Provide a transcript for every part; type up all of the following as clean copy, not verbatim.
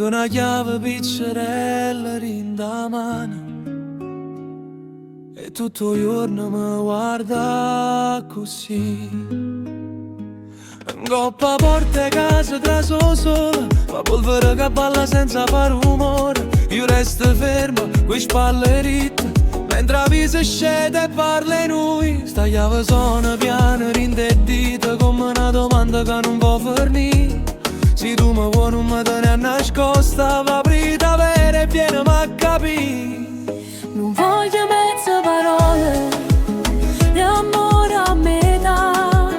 Tengo una chiave piccerella in da mano e tutto il giorno mi guarda così. Coppa porta casa tra solo, fa polvere che balla senza fare rumore. Io resto fermo, con spalle ritte, mentre la vita scende e parla in noi. Sta chiave suona piano, rindeddita, come una domanda che non può fornire. Se tu mi vuoi non mi tieni a nascosta, va aprita vera e vieni a capire. Non voglio mezze parole di amore a metà.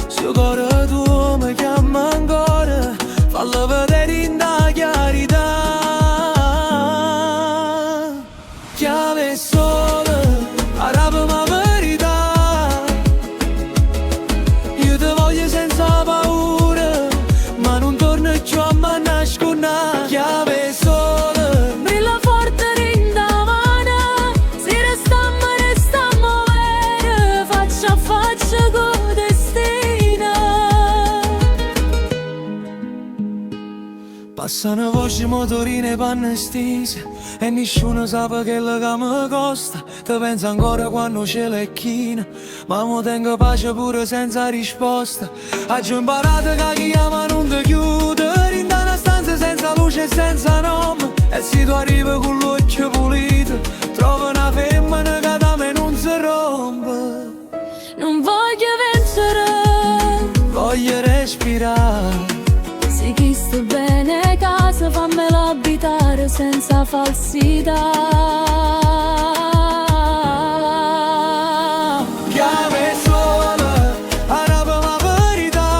Se il cuore tuo mi chiama ancora, fallo vedere in da chiarità. Chiave sola, arrabbiami la verità. Io ti voglio senza paura, ma non torno più a me nascondere. Chiave sola, Brilla forte in da mano, se restammo vere, faccia a faccia con destino. passano voci, motorine, panne stese e nessuno sa che la che mi costa. Ti penso ancora quando c'è le chine, ma mo tengo pace pure senza risposta. Oggi ho imparato che chi chiama non ti chiude, in una stanza senza luce e senza nome. E se tu arrivi con l'occhio pulito, trovi una femmina che da me non si rompe. Non voglio vincere, Voglio respirare, se chi sta bene a casa fammelo abitare senza falsità. chiave sola, arrabbiami la verità.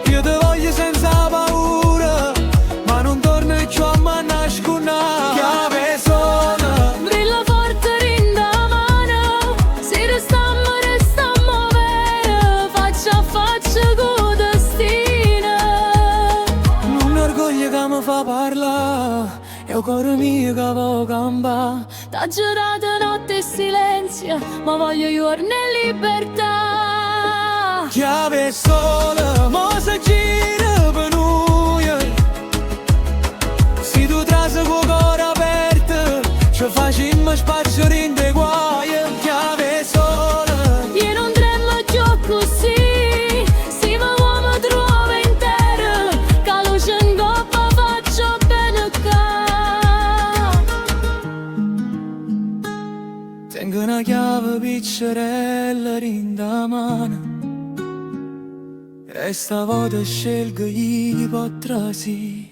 Io ti voglio senza paura, ma non torno più a me nascondere. Chiave sola, Brilla forte in da mano, se restammo vere, faccia a faccia con destino. un orgoglio che mi fa parlare, è il cuore mio che può campare. T'ha giurato notte e silenzio, ma voglio giorni in libertà. Chiave sola, mo si gira per noi. Se tu trasi con il cuore aperto, ci facciamo spazio in te guai. Chiave sola, Io non tremo più così, se mi uomo trova intero, che la luce in coppa faccio bene qua. tengo una chiave piccerella in da mano e stavolta scelgo chi potrà sì.